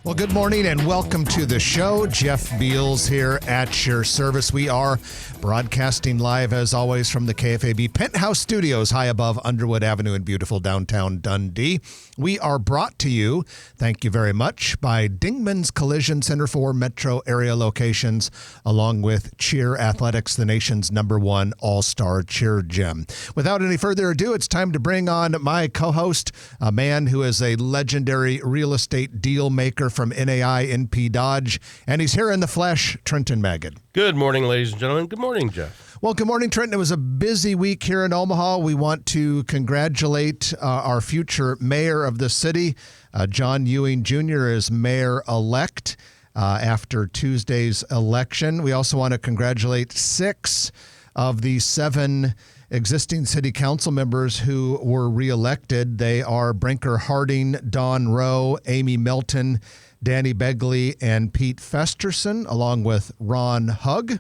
Well, good morning and welcome to the show. Jeff Beals here at your service. We are broadcasting live, as always, from the KFAB Penthouse Studios high above Underwood Avenue in beautiful downtown Dundee. We are brought to you, thank you very much, by Dingman's Collision Center for metro area locations, along with Cheer Athletics, the nation's #1 all-star cheer gym. Without any further ado, it's time to bring on my co-host, a man who is a legendary real estate deal maker from NAI NP Dodge, and he's here in the flesh, Trenton Magid. Good morning, ladies and gentlemen. Good morning, Jeff. Well, good morning, Trenton. It was a busy week here in Omaha. We want to congratulate our future mayor of the city. John Ewing Jr. is mayor-elect after Tuesday's election. We also want to congratulate 6 of the 7 existing city council members who were reelected. They are Brinker Harding, Don Rowe, Amy Melton, Danny Begley, and Pete Festerson, along with Ron Hugg.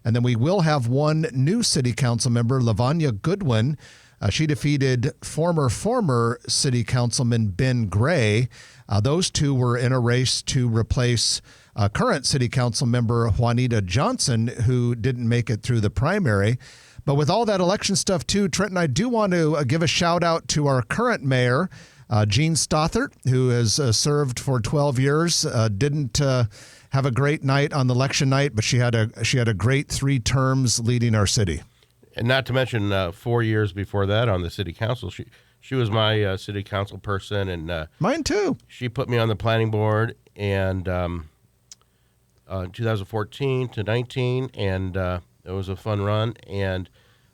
And then we will have one new city council member, Lavanya Goodwin. She defeated former city councilman Ben Gray. Those two were in a race to replace current city council member Juanita Johnson, who didn't make it through the primary. But with all that election stuff, too, Trenton, I do want to give a shout out to our current mayor, Jean Stothert, who has served for 12 years. Didn't have a great night on election night, but she had a great 3 terms leading our city. And not to mention 4 years before that on the city council. She was my city council person, and mine too. She put me on the planning board, and 2014 to 19, and it was a fun run. And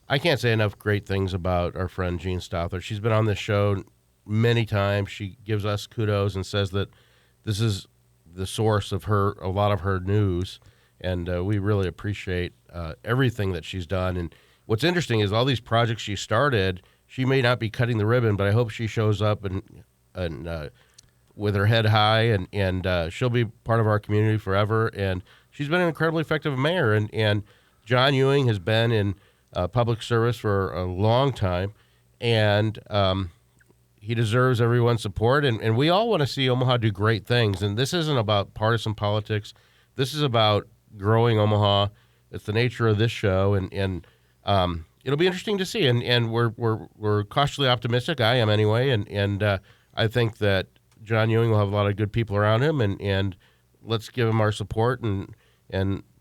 I can't say enough great things about our friend Jean Stothert. She's been on this show many times. She gives us kudos and says that this is the source of a lot of her news, and we really appreciate everything that she's done. And what's interesting is all these projects she started, she may not be cutting the ribbon, but I hope she shows up and with her head high, and she'll be part of our community forever. And she's been an incredibly effective mayor, and John Ewing has been in public service for a long time, and he deserves everyone's support, and we all want to see Omaha do great things. And this isn't about partisan politics. This is about growing Omaha. It's the nature of this show, and it'll be interesting to see. And we're cautiously optimistic. I am anyway, and I think that John Ewing will have a lot of good people around him, and let's give him our support and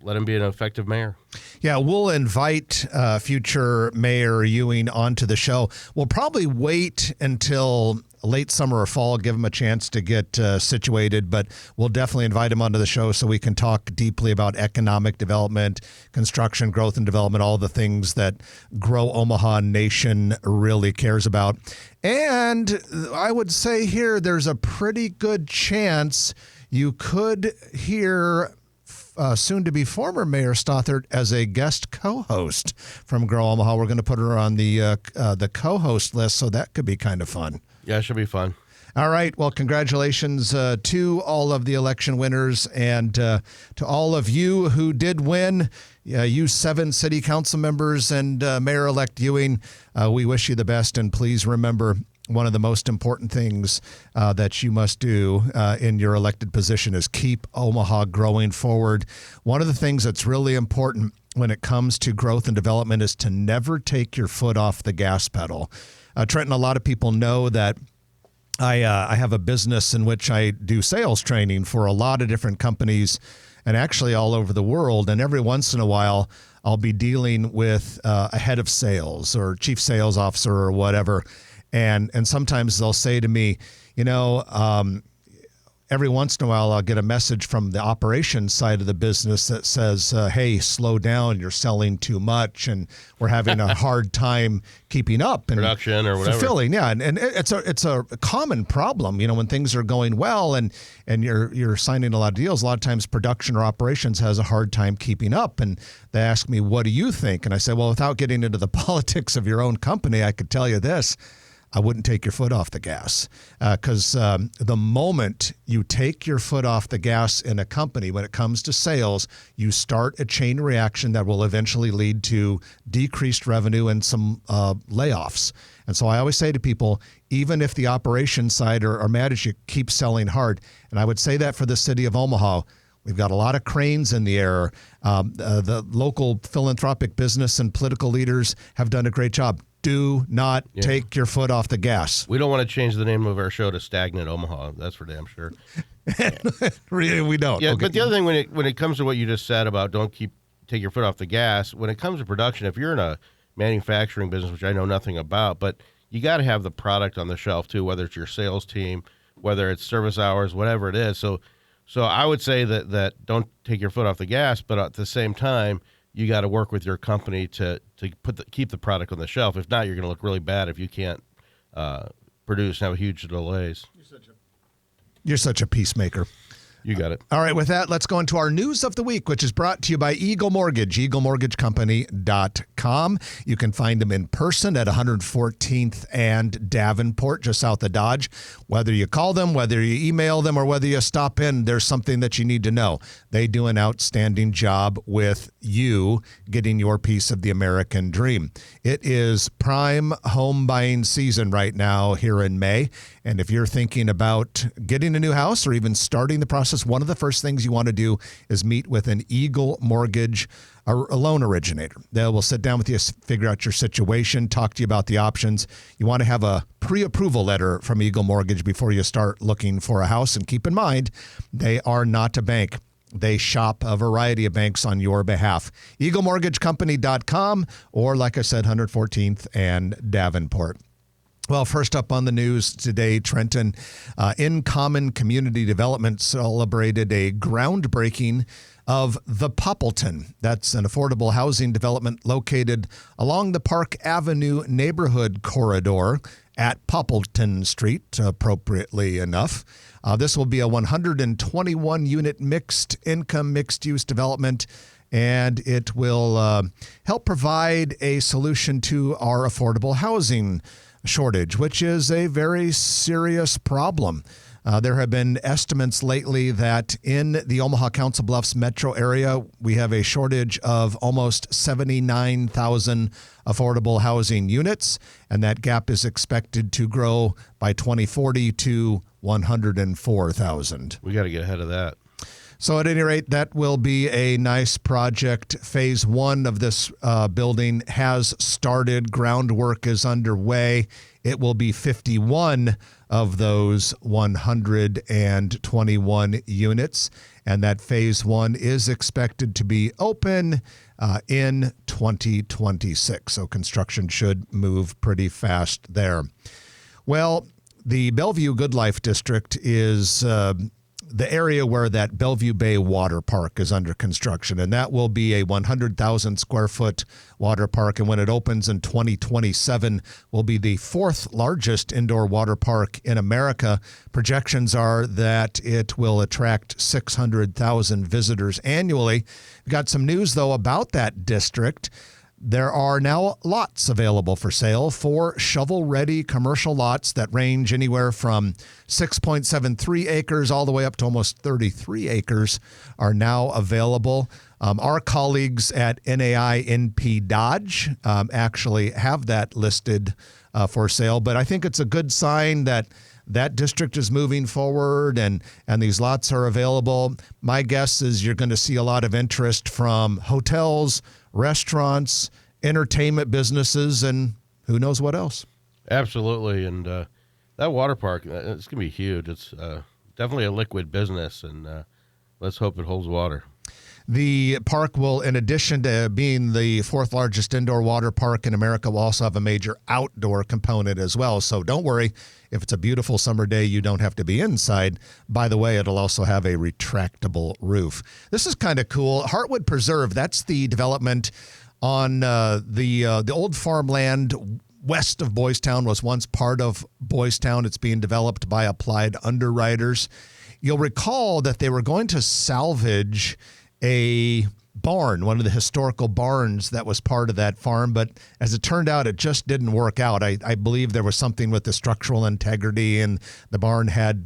let him be an effective mayor. Yeah, we'll invite future Mayor Ewing onto the show. We'll probably wait until late summer or fall, give him a chance to get situated, but we'll definitely invite him onto the show so we can talk deeply about economic development, construction, growth and development, all the things that Grow Omaha Nation really cares about. And I would say here, there's a pretty good chance you could hear soon-to-be former Mayor Stothert as a guest co-host from Grow Omaha. We're going to put her on the co-host list, so that could be kind of fun. Yeah, it should be fun. All right. Well, congratulations to all of the election winners and to all of you who did win. You 7 city council members and Mayor-elect Ewing, we wish you the best, and please remember, one of the most important things that you must do in your elected position is keep Omaha growing forward. One of the things that's really important when it comes to growth and development is to never take your foot off the gas pedal. Trenton, a lot of people know that I have a business in which I do sales training for a lot of different companies and actually all over the world. And every once in a while, I'll be dealing with a head of sales or chief sales officer or whatever. And sometimes they'll say to me, every once in a while I'll get a message from the operations side of the business that says, hey, slow down, you're selling too much, and we're having a hard time keeping up. And production or whatever. Fulfilling, yeah. And it's a common problem, when things are going well and you're signing a lot of deals, a lot of times production or operations has a hard time keeping up. And they ask me, what do you think? And I say, well, without getting into the politics of your own company, I could tell you this. I wouldn't take your foot off the gas, because the moment you take your foot off the gas in a company, when it comes to sales, you start a chain reaction that will eventually lead to decreased revenue and some layoffs. And so I always say to people, even if the operations side are mad at you, keep selling hard. And I would say that for the city of Omaha. We've got a lot of cranes in the air. The local philanthropic business and political leaders have done a great job. Do not take your foot off the gas. We don't want to change the name of our show to Stagnant Omaha. That's for damn sure. Really, we don't. Yeah, Okay. but the other thing, when it comes to what you just said about take your foot off the gas, when it comes to production, if you're in a manufacturing business, which I know nothing about, but you got to have the product on the shelf too, whether it's your sales team, whether it's service hours, whatever it is. So I would say that don't take your foot off the gas, but at the same time, you got to work with your company to keep the product on the shelf. If not, you're going to look really bad if you can't produce and have huge delays. You're such a peacemaker. You got it. All right, with that, let's go into our news of the week, which is brought to you by Eagle Mortgage, eaglemortgagecompany.com. You can find them in person at 114th and Davenport, just south of Dodge. Whether you call them, whether you email them, or whether you stop in, there's something that you need to know. They do an outstanding job with you getting your piece of the American dream. It is prime home buying season right now here in May. And if you're thinking about getting a new house or even starting the process, one of the first things you want to do is meet with an Eagle Mortgage, a loan originator. They will sit down with you, figure out your situation, talk to you about the options. You want to have a pre-approval letter from Eagle Mortgage before you start looking for a house. And keep in mind, they are not a bank. They shop a variety of banks on your behalf. EagleMortgageCompany.com, or like I said, 114th and Davenport. Well, first up on the news today, Trenton, In Common Community Development celebrated a groundbreaking of the Poppleton. That's an affordable housing development located along the Park Avenue neighborhood corridor at Poppleton Street, appropriately enough. This will be a 121-unit mixed-income, mixed-use development, and it will help provide a solution to our affordable housing shortage, which is a very serious problem. There have been estimates lately that in the Omaha Council Bluffs metro area, we have a shortage of almost 79,000 affordable housing units, and that gap is expected to grow by 2040 to 104,000. We got to get ahead of that. So at any rate, that will be a nice project. Phase one of this building has started. Groundwork is underway. It will be 51 of those 121 units. And that phase one is expected to be open in 2026. So construction should move pretty fast there. Well, the Bellevue Good Life District is the area where that Bellevue Bay Water Park is under construction, and that will be a 100,000 square foot water park. And when it opens in 2027, will be the fourth largest indoor water park in America. Projections are that it will attract 600,000 visitors annually. We've got some news, though, about that district. There are now lots available for sale, 4 shovel-ready commercial lots that range anywhere from 6.73 acres all the way up to almost 33 acres are now available. Our colleagues at NAI NP Dodge actually have that listed for sale, but I think it's a good sign that that district is moving forward and these lots are available. My guess is you're going to see a lot of interest from hotels, restaurants, entertainment businesses, and who knows what else. Absolutely. And that water park, it's going to be huge. It's definitely a liquid business, and let's hope it holds water. The park will, in addition to being the fourth largest indoor water park in America, will also have a major outdoor component as well. So don't worry. If it's a beautiful summer day, you don't have to be inside. By the way, it'll also have a retractable roof. This is kind of cool. Heartwood Preserve, that's the development on the old farmland west of Boys Town, was once part of Boys Town. It's being developed by Applied Underwriters. You'll recall that they were going to salvage a barn, one of the historical barns that was part of that farm. But as it turned out, it just didn't work out. I believe there was something with the structural integrity, and the barn had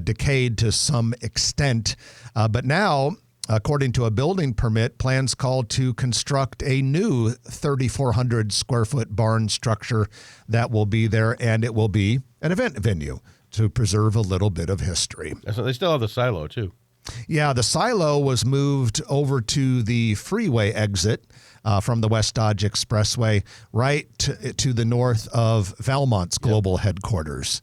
decayed to some extent. But now, according to a building permit, plans called to construct a new 3,400 square foot barn structure that will be there, and it will be an event venue to preserve a little bit of history. So they still have the silo, too. Yeah, the silo was moved over to the freeway exit from the West Dodge Expressway, right to the north of Valmont's global headquarters.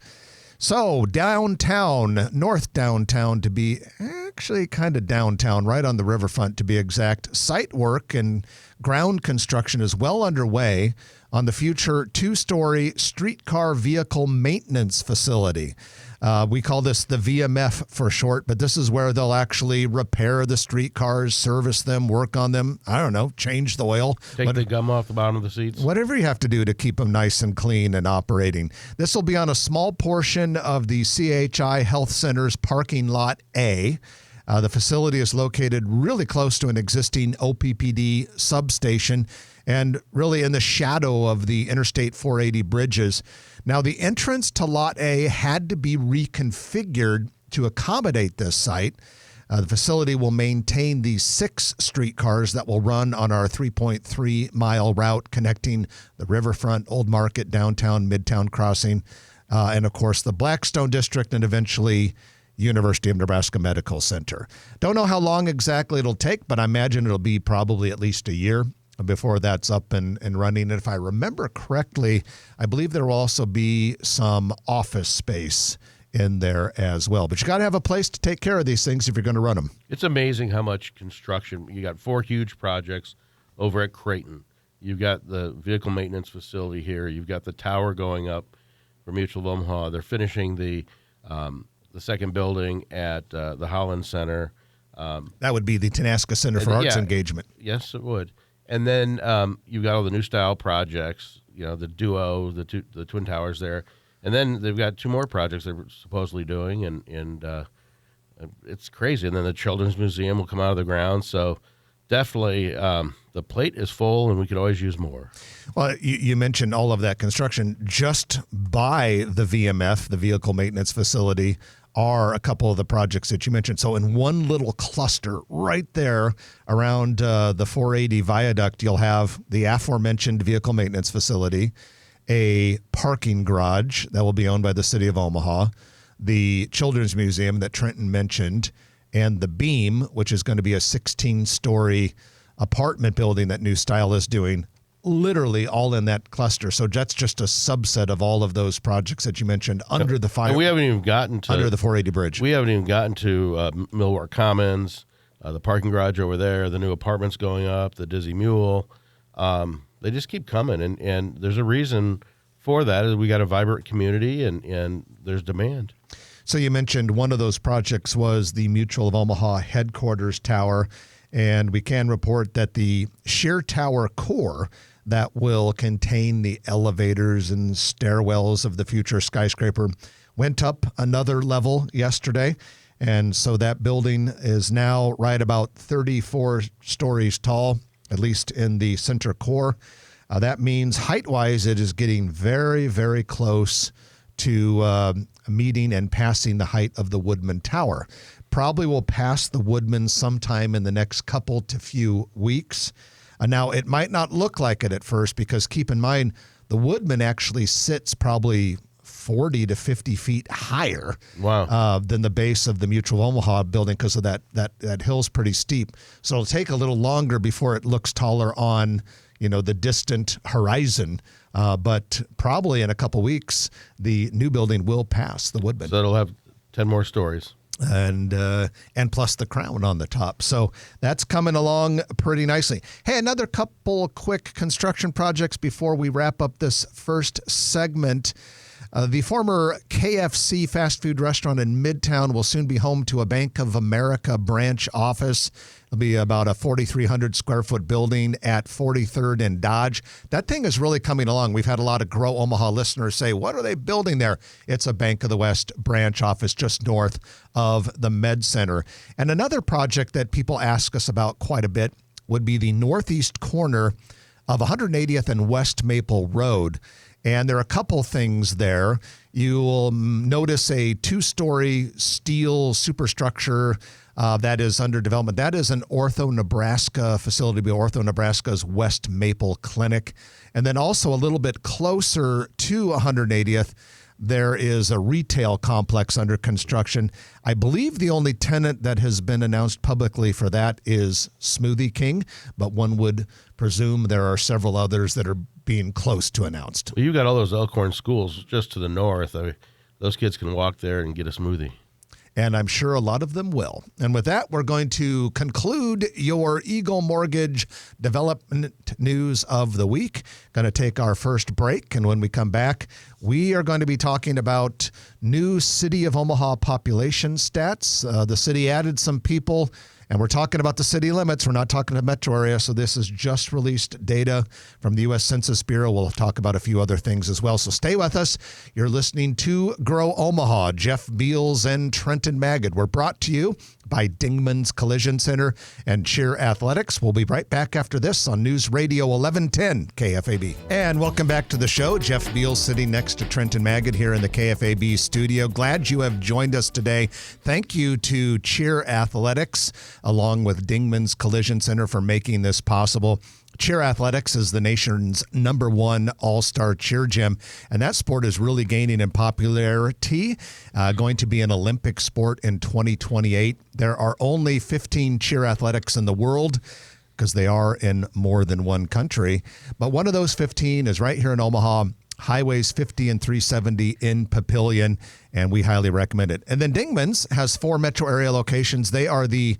So downtown, north downtown to be, actually kind of downtown, right on the riverfront to be exact. Site work and ground construction is well underway on the future 2-story streetcar vehicle maintenance facility. We call this the VMF for short, but this is where they'll actually repair the streetcars, service them, work on them. I don't know, change the oil. Take the gum off the bottom of the seats. Whatever you have to do to keep them nice and clean and operating. This will be on a small portion of the CHI Health Center's parking lot A. The facility is located really close to an existing OPPD substation and really in the shadow of the Interstate 480 bridges. Now, the entrance to Lot A had to be reconfigured to accommodate this site. The facility will maintain the 6 streetcars that will run on our 3.3-mile route connecting the riverfront, Old Market, downtown, Midtown Crossing, and, of course, the Blackstone District, and eventually University of Nebraska Medical Center. Don't know how long exactly it'll take, but I imagine it'll be probably at least a year before that's up and running. And if I remember correctly, I believe there will also be some office space in there as well. But you got to have a place to take care of these things if you're going to run them. It's amazing how much construction. You got 4 huge projects over at Creighton. You've got the vehicle maintenance facility here. You've got the tower going up for Mutual of Omaha. They're finishing the second building at the Holland Center. That would be the Tenaska Center for Arts Engagement. Yes, it would. And then you've got all the new style projects, the Duo, the Twin Towers there. And then they've got 2 more projects they're supposedly doing, and it's crazy. And then the Children's Museum will come out of the ground. So definitely the plate is full, and we could always use more. Well, you mentioned all of that construction. Just by the VMF, the Vehicle Maintenance Facility, are a couple of the projects that you mentioned. So in one little cluster right there around the 480 viaduct, you'll have the aforementioned Vehicle Maintenance Facility, a parking garage that will be owned by the City of Omaha, the Children's Museum that Trenton mentioned, and the Beam, which is going to be a 16-story apartment building that New Style is doing, literally all in that cluster. So that's just a subset of all of those projects that you mentioned under the fire. And we haven't even gotten to under the 480 bridge. We haven't even gotten to Millward Commons, the parking garage over there, the new apartments going up, the Dizzy Mule. They just keep coming, and there's a reason for that. Is we got a vibrant community, and there's demand. So you mentioned one of those projects was the Mutual of Omaha headquarters tower, and we can report that the sheer tower core that will contain the elevators and stairwells of the future skyscraper went up another level yesterday. And so that building is now right about 34 stories tall, at least in the center core. That means height-wise, it is getting very, very close to meeting and passing the height of the Woodman Tower. Probably will pass the Woodman sometime in the next couple to few weeks. Now, it might not look like it at first because keep in mind, the Woodman actually sits probably 40 to 50 feet higher than the base of the Mutual Omaha building because of that hill's pretty steep. So it'll take a little longer before it looks taller on, the distant horizon. But probably in a couple weeks, the new building will pass the Woodman. So it'll have 10 more stories. And plus the crown on the top. So that's coming along pretty nicely. Hey, another couple quick construction projects before we wrap up this first segment. The former KFC fast food restaurant in Midtown will soon be home to a Bank of America branch office. It'll be about a 4,300 square foot building at 43rd and Dodge. That thing is really coming along. We've had a lot of Grow Omaha listeners say, what are they building there? It's a Bank of the West branch office just north of the Med Center. And another project that people ask us about quite a bit would be the northeast corner of 180th and West Maple Road. And there are a couple things there. You will notice a 2-story steel superstructure that is under development. That is an Ortho Nebraska facility, Ortho Nebraska's West Maple Clinic. And then also a little bit closer to 180th, there is a retail complex under construction. I believe the only tenant that has been announced publicly for that is Smoothie King, but one would presume there are several others that are being close to announced. Well, you've got all those Elkhorn schools just to the north. Those kids can walk there and get a smoothie. And I'm sure a lot of them will. And with that, we're going to conclude your Eagle Mortgage development news of the week. Going to take our first break. And when we come back, we are going to be talking about new City of Omaha population stats. The city added some people. And we're talking about the city limits. We're not talking the metro area. So this is just released data from the U.S. Census Bureau. We'll talk about a few other things as well. So stay with us. You're listening to Grow Omaha. Jeff Beals and Trenton Magid. We're brought to you by Dingman's Collision Center and Cheer Athletics. We'll be right back after this on News Radio 1110 KFAB. And welcome back to the show. Jeff Beals sitting next to Trenton Magid here in the KFAB studio. Glad you have joined us today. Thank you to Cheer Athletics along with Dingman's Collision Center for making this possible. Cheer Athletics is the nation's #1 all-star cheer gym, and that sport is really gaining in popularity, going to be an Olympic sport in 2028. There are only 15 cheer athletics in the world because they are in more than one country, but one of those 15 is right here in Omaha, Highways 50 and 370 in Papillion, and we highly recommend it. And then Dingman's has 4 metro area locations. They are the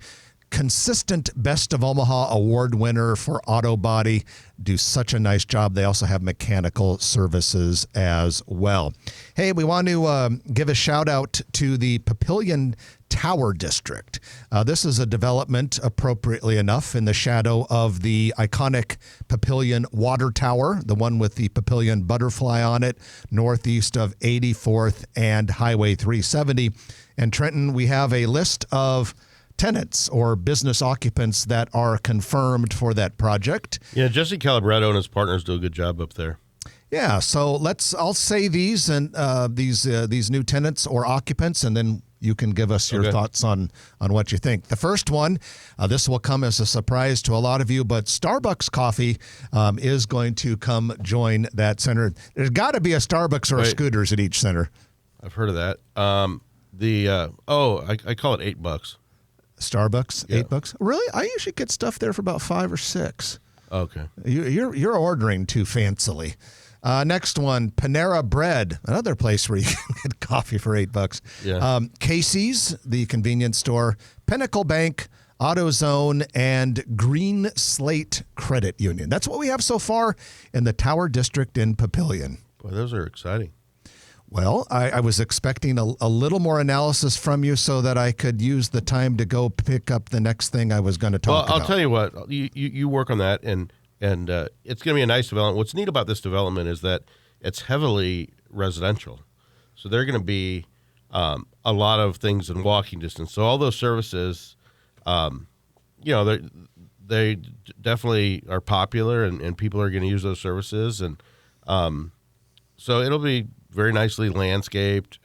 consistent Best of Omaha award winner for auto body. Do such a nice job. They also have mechanical services as well. Hey, we want to give a shout out to the Papillion Tower District. This is a development, appropriately enough, in the shadow of the iconic Papillion Water Tower, the one with the Papillion butterfly on it, northeast of 84th and Highway 370. And Trenton, we have a list of tenants or business occupants that are confirmed for that project. Yeah, Jesse Calabretto and his partners do a good job up there. Yeah, so I'll say these and these new tenants or occupants, and then you can give us your thoughts on what you think. The first one, this will come as a surprise to a lot of you, but Starbucks Coffee is going to come join that center. There's got to be a Starbucks or a Scooters at each center. I've heard of that. I call it $8. Starbucks, yeah. $8. Really? I usually get stuff there for about $5 or $6. Okay. You're ordering too fancily. Next one, Panera Bread, another place where you can get coffee for $8. Yeah. Casey's, the convenience store, Pinnacle Bank, AutoZone, and Green Slate Credit Union. That's what we have so far in the Tower District in Papillion. Boy, those are exciting. Well, I was expecting a little more analysis from you so that I could use the time to go pick up the next thing I was going to talk about. Well, I'll tell you what, you work on that, and it's going to be a nice development. What's neat about this development is that it's heavily residential. So there are going to be a lot of things in walking distance. So all those services, they definitely are popular, and people are going to use those services. And so it'll be very nicely landscaped.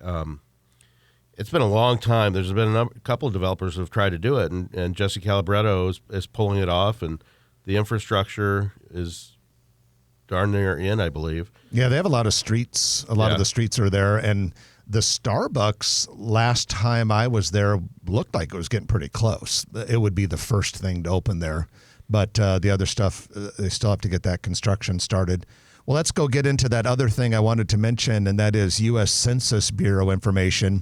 It's been a long time. There's been a couple of developers who have tried to do it, and Jesse Calabretto is pulling it off, and the infrastructure is darn near in, I believe. Yeah, they have a lot of streets. A lot of the streets are there, and the Starbucks, last time I was there, looked like it was getting pretty close. It would be the first thing to open there, but the other stuff, they still have to get that construction started. Well, let's go get into that other thing I wanted to mention, and that is U.S. Census Bureau information.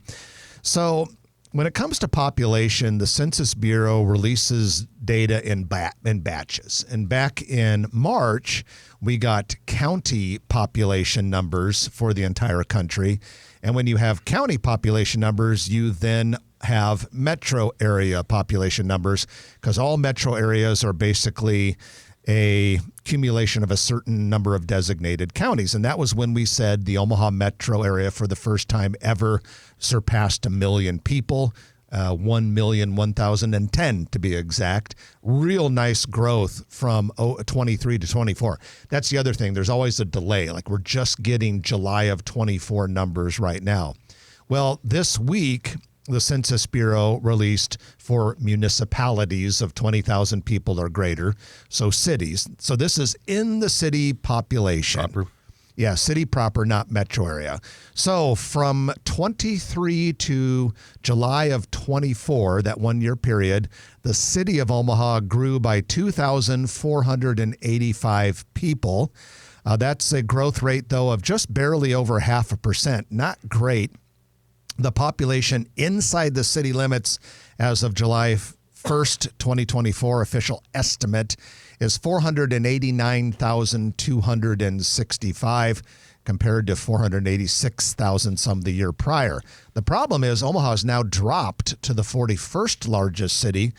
So when it comes to population, the Census Bureau releases data in batches. And back in March, we got county population numbers for the entire country. And when you have county population numbers, you then have metro area population numbers, because all metro areas are basically a accumulation of a certain number of designated counties. And that was when we said the Omaha metro area for the first time ever surpassed 1 million people, 1,001,010 to be exact. Real nice growth from 23 to 24. That's the other thing. There's always a delay. Like, we're just getting July of 24 numbers right now. Well, this week, the Census Bureau released for municipalities of 20,000 people or greater, so cities. So this is in the city population. Proper. Yeah, city proper, not metro area. So from 23 to July of 24, that 1 year period, the city of Omaha grew by 2,485 people. That's a growth rate, though, of just barely over 0.5%. Not great. The population inside the city limits as of July 1st, 2024, official estimate is 489,265 compared to 486,000 some the year prior. The problem is Omaha has now dropped to the 41st largest city.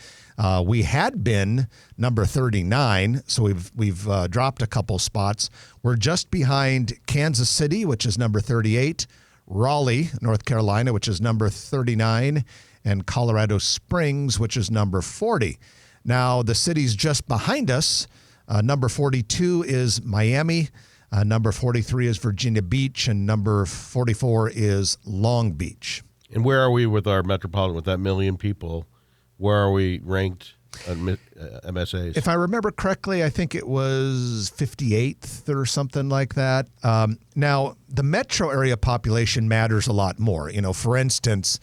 We had been number 39, so we've dropped a couple spots. We're just behind Kansas City, which is number 38, Raleigh, North Carolina, which is number 39, and Colorado Springs, which is number 40. Now, the cities just behind us, number 42 is Miami, number 43 is Virginia Beach, and number 44 is Long Beach. And where are we with our metropolitan, with that 1 million people? Where are we ranked on MSAs? If I remember correctly, I think it was 58th or something like that. Now, the metro area population matters a lot more. You know, for instance,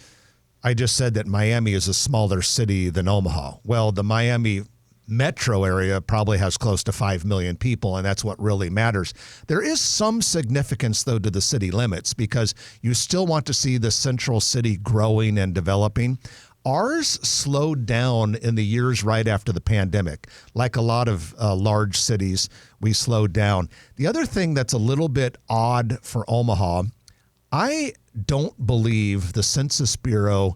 I just said that Miami is a smaller city than Omaha. Well, the Miami metro area probably has close to 5 million people, and that's what really matters. There is some significance, though, to the city limits, because you still want to see the central city growing and developing. Ours slowed down in the years right after the pandemic. Like a lot of large cities, we slowed down. The other thing that's a little bit odd for Omaha, I don't believe the Census Bureau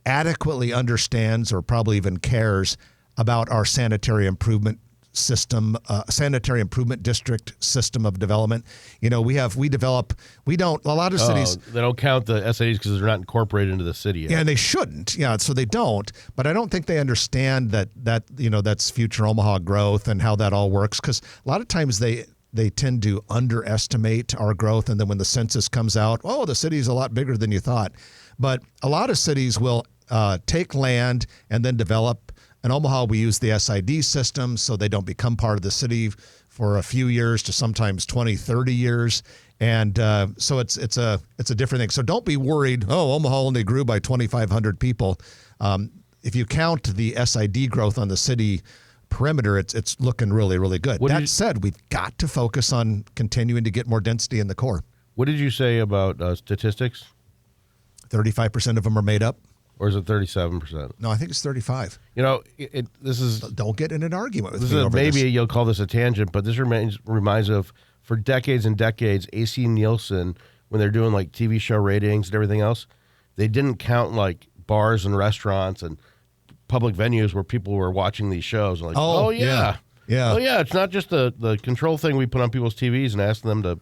adequately understands or probably even cares about our sanitary improvement system, sanitary improvement district system of development. You know, a lot of cities. They don't count the SADs because they're not incorporated into the city yet. Yeah, and they shouldn't. Yeah, so they don't. But I don't think they understand that that's future Omaha growth and how that all works, because a lot of times they tend to underestimate our growth, and then when the census comes out, oh, the city's a lot bigger than you thought. But a lot of cities will take land and then develop. In Omaha, we use the SID system, so they don't become part of the city for a few years to sometimes 20, 30 years. And so it's a different thing. So don't be worried, oh, Omaha only grew by 2,500 people. If you count the SID growth on the city perimeter, it's looking really, really good. That said, we've got to focus on continuing to get more density in the core. What did you say about statistics? 35% of them are made up. Or is it 37%? No, I think it's 35. You know, this is... Don't get in an argument with me over maybe this. You'll call this a tangent, but this reminds of, for decades and decades, AC Nielsen, when they're doing like TV show ratings and everything else, they didn't count like bars and restaurants and public venues where people were watching these shows. Like, oh yeah. Oh yeah, it's not just the control thing we put on people's TVs and ask them to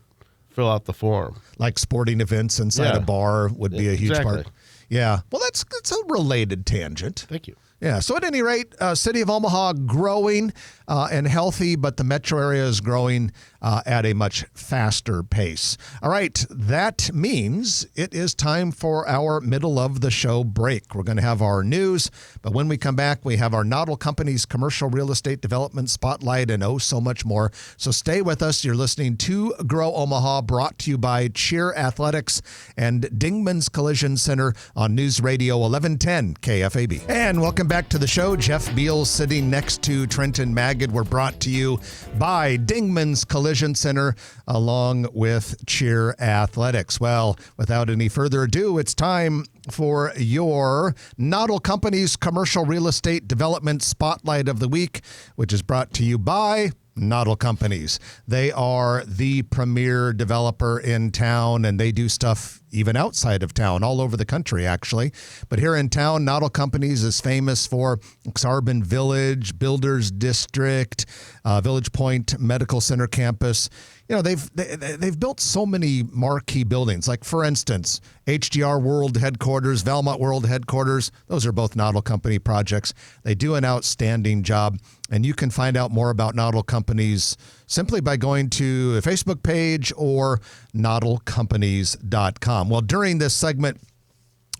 fill out the form. Like sporting events inside a bar would be a huge part. Yeah. Well, that's a related tangent. Thank you. Yeah. So at any rate, City of Omaha growing and healthy, but the metro area is growing at a much faster pace. All right. That means it is time for our middle of the show break. We're going to have our news, but when we come back, we have our Noddle Company's commercial real estate development spotlight and so much more. So stay with us. You're listening to Grow Omaha, brought to you by Cheer Athletics and Dingman's Collision Center on News Radio 1110 KFAB. And welcome back to the show. Jeff Beal sitting next to Trenton Magid. We're brought to you by Dingman's Collision Center along with Cheer Athletics. Well, without any further ado, it's time for your Noddle Company's Commercial Real Estate Development Spotlight of the Week, which is brought to you by Noddle Companies. They are the premier developer in town, and they do stuff even outside of town, all over the country, actually. But here in town, Noddle Companies is famous for Ak-Sar-Ben Village, Builders District, Village Point Medical Center campus. You know, they've built so many marquee buildings. Like, for instance, HDR World Headquarters, Valmont World Headquarters. Those are both Noddle Company projects. They do an outstanding job. And you can find out more about Noddle Companies simply by going to a Facebook page or noddlecompanies.com. Well, during this segment,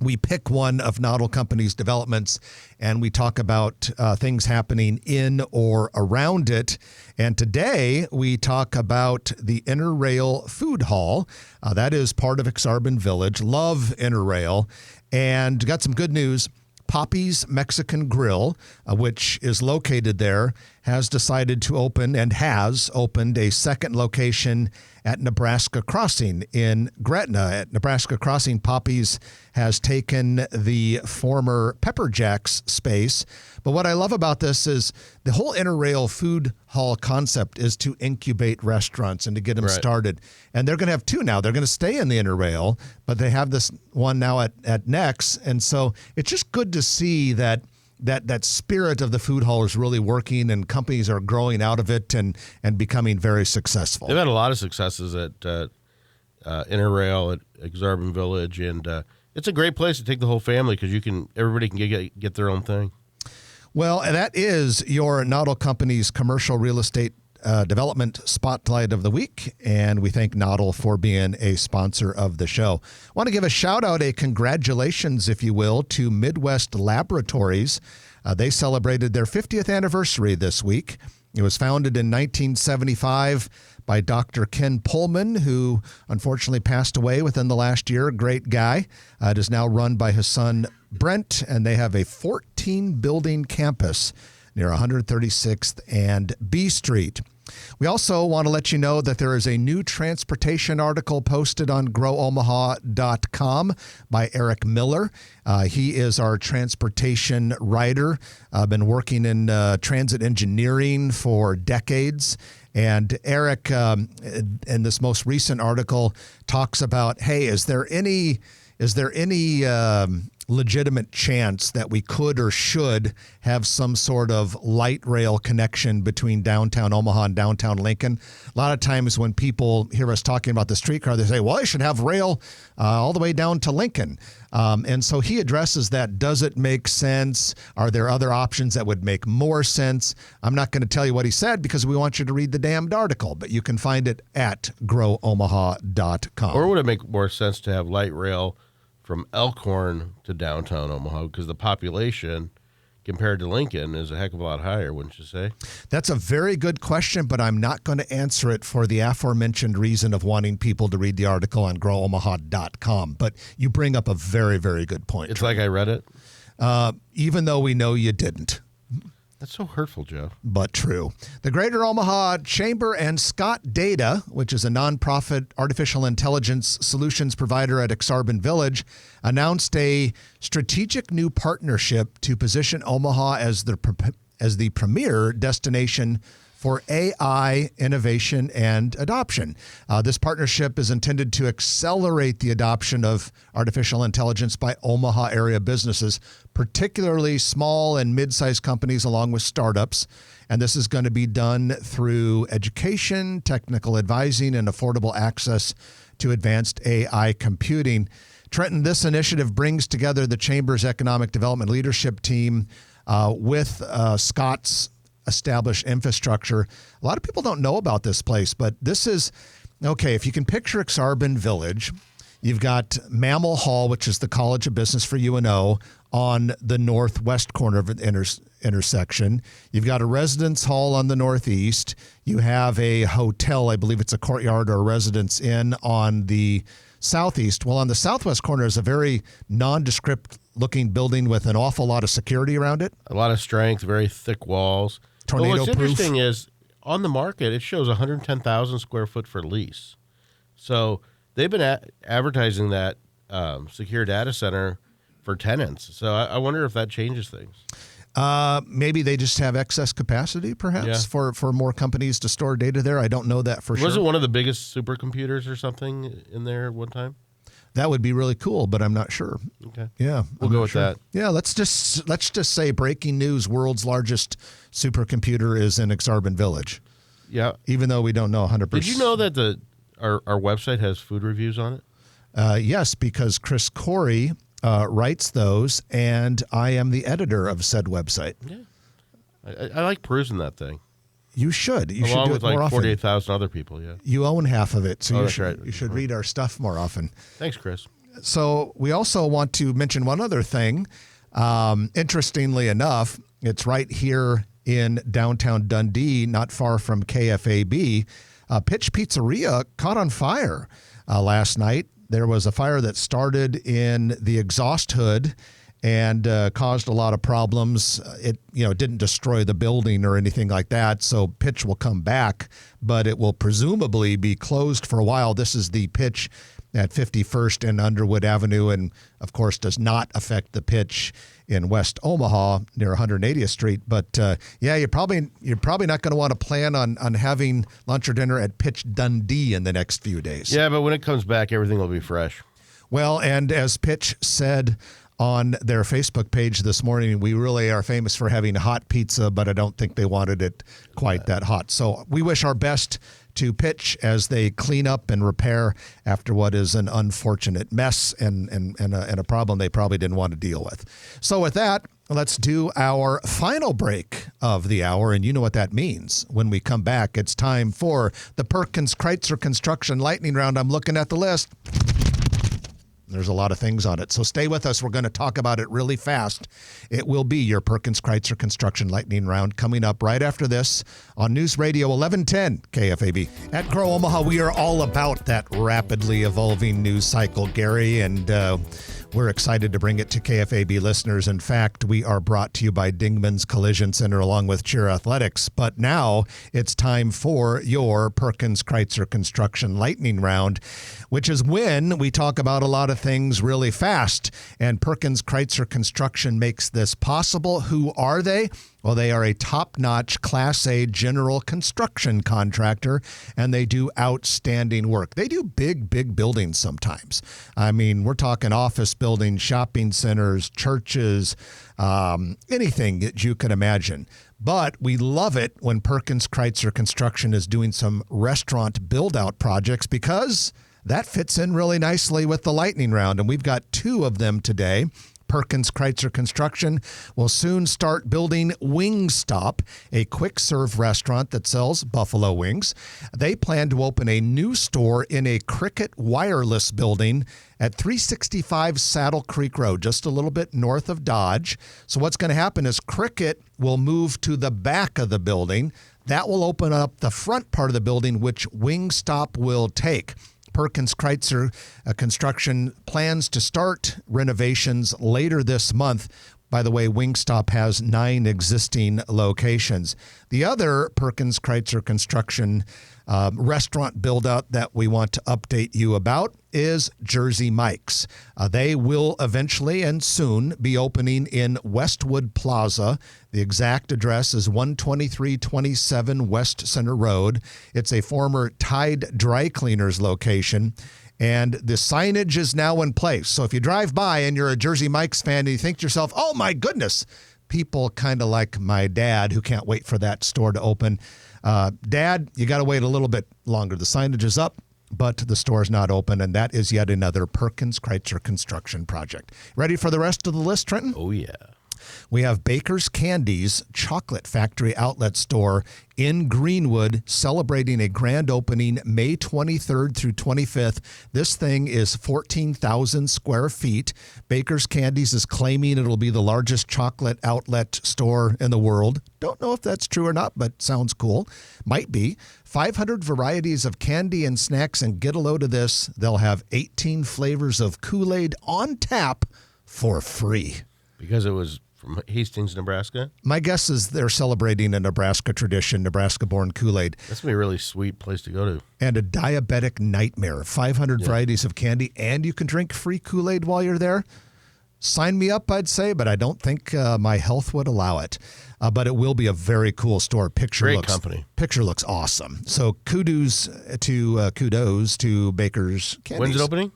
we pick one of Noddle Company's developments, and we talk about things happening in or around it. And today, we talk about the Interrail Food Hall. That is part of Ak-Sar-Ben Village. Love Interrail. And got some good news. Poppy's Mexican Grill, which is located there, has decided to open and has opened a second location at Nebraska Crossing in Gretna. At Nebraska Crossing, Poppy's has taken the former Pepper Jack's space. But what I love about this is the whole Interrail Food Hall concept is to incubate restaurants and to get them started. And they're going to have two now. They're going to stay in the Interrail, but they have this one now at Nex. And so it's just good to see that spirit of the food hall is really working, and companies are growing out of it and becoming very successful. They've had a lot of successes at Interrail at Ak-Sar-Ben Village, and it's a great place to take the whole family because everybody can get their own thing. Well, that is your Noddle Company's Commercial Real Estate Development Spotlight of the Week, and we thank Noddle for being a sponsor of the show. I want to give a shout out, a congratulations, if you will, to Midwest Laboratories. They celebrated their 50th anniversary this week. It was founded in 1975 by Dr. Ken Pullman, who unfortunately passed away within the last year. A great guy. It is now run by his son, Brent, and they have a 14-building campus near 136th and B Street. We also want to let you know that there is a new transportation article posted on growomaha.com by Eric Miller. He is our transportation writer. Been working in transit engineering for decades. And Eric, in this most recent article, talks about, hey, is there any legitimate chance that we could or should have some sort of light rail connection between downtown Omaha and downtown Lincoln? A lot of times when people hear us talking about the streetcar, they say, well, I should have rail all the way down to Lincoln. And so he addresses that. Does it make sense? Are there other options that would make more sense? I'm not going to tell you what he said because we want you to read the damned article, but you can find it at growomaha.com. Or would it make more sense to have light rail from Elkhorn to downtown Omaha, because the population compared to Lincoln is a heck of a lot higher, wouldn't you say? That's a very good question, but I'm not going to answer it for the aforementioned reason of wanting people to read the article on growomaha.com. But you bring up a very, very good point. It's like I read it? Even though we know you didn't. That's so hurtful, Jeff. But true. The Greater Omaha Chamber and Scott Data, which is a nonprofit artificial intelligence solutions provider at Ak-Sar-Ben Village, announced a strategic new partnership to position Omaha as the premier destination for AI innovation and adoption. This partnership is intended to accelerate the adoption of artificial intelligence by Omaha area businesses, particularly small and mid-sized companies along with startups. And this is going to be done through education, technical advising, and affordable access to advanced AI computing. Trenton, this initiative brings together the Chamber's Economic Development Leadership Team with Scott's established infrastructure. A lot of people don't know about this place, but this is, okay, if you can picture Ak-Sar-Ben Village, you've got Mammal Hall, which is the College of Business for UNO, on the northwest corner of the intersection. You've got a residence hall on the northeast. You have a hotel, I believe it's a Courtyard or a Residence Inn, on the southeast. Well, on the southwest corner is a very nondescript looking building with an awful lot of security around it. A lot of strength, very thick walls. Tornado But what's proof. interesting is on the market, it shows 110,000 square foot for lease. So they've been advertising that secure data center for tenants. So I wonder if that changes things. Maybe they just have excess capacity, perhaps, for more companies to store data there. I don't know that for sure. Was it one of the biggest supercomputers or something in there at one time? That would be really cool, but I'm not sure. Okay. Yeah. We'll go with that. Yeah, let's just say breaking news, world's largest supercomputer is in Exarban Village. Yeah. Even though we don't know 100%. Did you know that our website has food reviews on it? Yes, because Chris Corey writes those, and I am the editor of said website. Yeah. I like perusing that thing. You should. You Along should do with it more like often. 48,000 other people, yeah. You own half of it, so you should read our stuff more often. Thanks, Chris. So we also want to mention one other thing. Interestingly enough, it's right here in downtown Dundee, not far from KFAB. Pitch Pizzeria caught on fire last night. There was a fire that started in the exhaust hood and caused a lot of problems. It didn't destroy the building or anything like that, so Pitch will come back, but it will presumably be closed for a while. This is the Pitch at 51st and Underwood Avenue, and of course does not affect the Pitch in West Omaha near 180th Street. But you're probably not going to want to plan on having lunch or dinner at Pitch Dundee in the next few days. Yeah, but when it comes back, everything will be fresh. Well, and as Pitch said on their Facebook page this morning, we really are famous for having hot pizza, but I don't think they wanted it quite that hot. So we wish our best to Pitch as they clean up and repair after what is an unfortunate mess and a problem they probably didn't want to deal with. So with that, let's do our final break of the hour, and you know what that means. When we come back, it's time for the Perkins Kreitzer Construction Lightning Round. I'm looking at the list. There's a lot of things on it. So stay with us. We're going to talk about it really fast. It will be your Perkins Kreitzer Construction Lightning Round coming up right after this on News Radio 1110 KFAB. At Grow Omaha, we are all about that rapidly evolving news cycle, Gary, and we're excited to bring it to KFAB listeners. In fact, we are brought to you by Dingman's Collision Center along with Cheer Athletics. But now it's time for your Perkins Kreitzer Construction Lightning Round, which is when we talk about a lot of things really fast. And Perkins Kreitzer Construction makes this possible. Who are they? Well, they are a top-notch Class A general construction contractor, and they do outstanding work. They do big buildings sometimes. I mean, we're talking office buildings, shopping centers, churches, anything that you can imagine. But we love it when Perkins Kreitzer Construction is doing some restaurant build-out projects because that fits in really nicely with the lightning round, and we've got two of them today. Perkins Kreitzer Construction will soon start building Wingstop, a quick-serve restaurant that sells buffalo wings. They plan to open a new store in a Cricket Wireless building at 365 Saddle Creek Road, just a little bit north of Dodge. So what's going to happen is Cricket will move to the back of the building. That will open up the front part of the building, which Wingstop will take. Perkins Kreitzer Construction plans to start renovations later this month. By the way, Wingstop has 9 existing locations. The other Perkins Kreitzer Construction restaurant build-out that we want to update you about is Jersey Mike's. They will eventually and soon be opening in Westwood Plaza. The exact address is 12327 West Center Road. It's a former Tide Dry Cleaners location, and the signage is now in place. So if you drive by and you're a Jersey Mike's fan and you think to yourself, oh my goodness, people kind of like my dad who can't wait for that store to open. Dad, you got to wait a little bit longer. The signage is up, but the store is not open, and that is yet another Perkins Kreitzer construction project. Ready for the rest of the list, Trenton? Oh, yeah. We have Baker's Candies Chocolate Factory Outlet Store in Greenwood celebrating a grand opening May 23rd through 25th. This thing is 14,000 square feet. Baker's Candies is claiming it'll be the largest chocolate outlet store in the world. Don't know if that's true or not, but sounds cool. Might be. 500 varieties of candy and snacks, and get a load of this. They'll have 18 flavors of Kool-Aid on tap for free. Because it was from Hastings, Nebraska? My guess is they're celebrating a Nebraska tradition, Nebraska-born Kool-Aid. That's going to be a really sweet place to go to. And a diabetic nightmare. 500 varieties of candy, and you can drink free Kool-Aid while you're there. Sign me up, I'd say, but I don't think my health would allow it. But it will be a very cool store. Great company. Picture looks awesome. So kudos to Baker's Candies. When's it opening?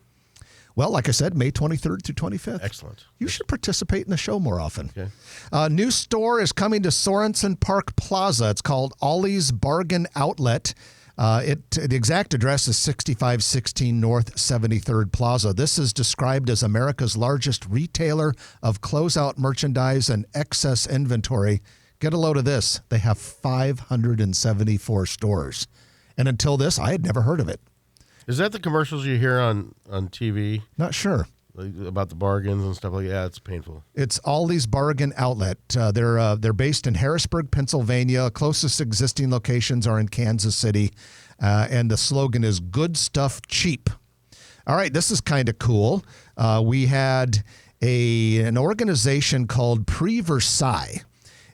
Well, like I said, May 23rd through 25th. Excellent. You should participate in the show more often. Okay. A new store is coming to Sorensen Park Plaza. It's called Ollie's Bargain Outlet. The exact address is 6516 North 73rd Plaza. This is described as America's largest retailer of closeout merchandise and excess inventory. Get a load of this. They have 574 stores. And until this, I had never heard of it. Is that the commercials you hear on TV? Not sure. Like, about the bargains and stuff like that? Yeah, it's painful. It's Ollie's Bargain Outlet. They're based in Harrisburg, Pennsylvania. Closest existing locations are in Kansas City. And the slogan is good stuff cheap. All right, this is kind of cool. We had an organization called Prix Versailles,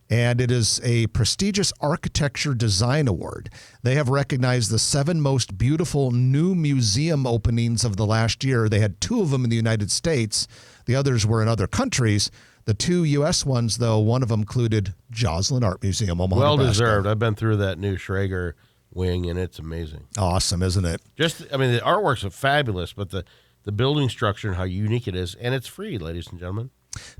and it is a prestigious architecture design award. They have recognized the 7 most beautiful new museum openings of the last year. They had 2 of them in the United States. The others were in other countries. The 2 U.S. ones, though, one of them included Joslin Art Museum, Omaha, Well Nebraska. deserved. I've been through that new Schrager wing, and it's amazing. Awesome, isn't it? The artworks are fabulous, but the building structure and how unique it is, and it's free, ladies and gentlemen.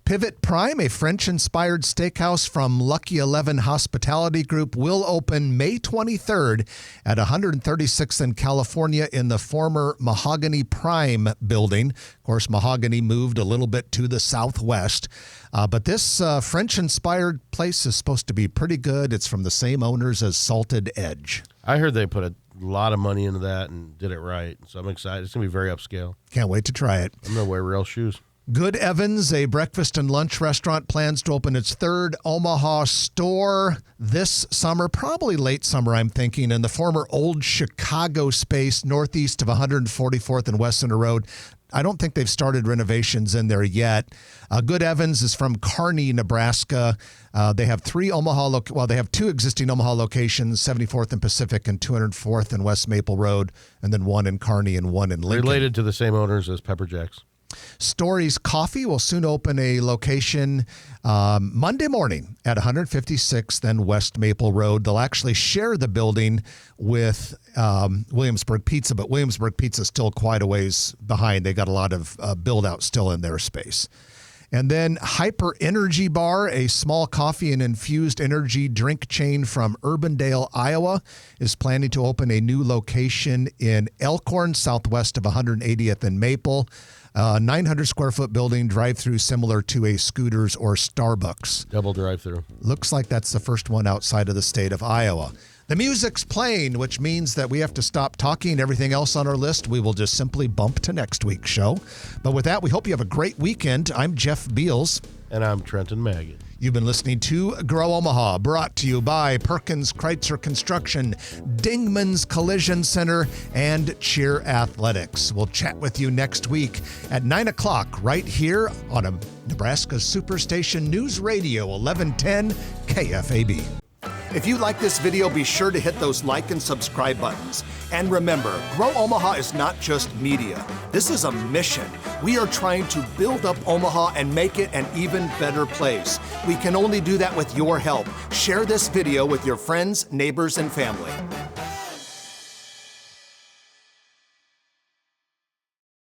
Pivot Prime, a French-inspired steakhouse from Lucky 11 Hospitality Group, will open May 23rd at 136th in California in the former Mahogany Prime building. Of course, Mahogany moved a little bit to the southwest. But this French-inspired place is supposed to be pretty good. It's from the same owners as Salted Edge. I heard they put a lot of money into that and did it right, so I'm excited. It's going to be very upscale. Can't wait to try it. I'm going to wear real shoes. Good Evans, a breakfast and lunch restaurant, plans to open its 3rd Omaha store this summer, probably late summer, I'm thinking, in the former old Chicago space northeast of 144th and West Center Road. I don't think they've started renovations in there yet. Good Evans is from Kearney, Nebraska. They have 2 existing Omaha locations, 74th and Pacific and 204th and West Maple Road, and then 1 in Kearney and 1 in Lincoln. Related to the same owners as Pepper Jacks. Stories Coffee will soon open a location Monday morning at 156th and West Maple Road. They'll actually share the building with Williamsburg Pizza, but Williamsburg Pizza is still quite a ways behind. They got a lot of build-out still in their space. And then Hyper Energy Bar, a small coffee and infused energy drink chain from Urbandale, Iowa, is planning to open a new location in Elkhorn, southwest of 180th and Maple. 900 square foot building, drive-through similar to a Scooters or Starbucks. Double drive-through. Looks like that's the first one outside of the state of Iowa. The music's playing, which means that we have to stop talking. Everything else on our list, we will just simply bump to next week's show. But with that, we hope you have a great weekend. I'm Jeff Beals. And I'm Trenton Maggot. You've been listening to Grow Omaha, brought to you by Perkins Kreitzer Construction, Dingman's Collision Center, and Cheer Athletics. We'll chat with you next week at 9 o'clock right here on Nebraska Superstation News Radio 1110 KFAB. If you like this video, be sure to hit those like and subscribe buttons. And remember, Grow Omaha is not just media. This is a mission. We are trying to build up Omaha and make it an even better place. We can only do that with your help. Share this video with your friends, neighbors, and family.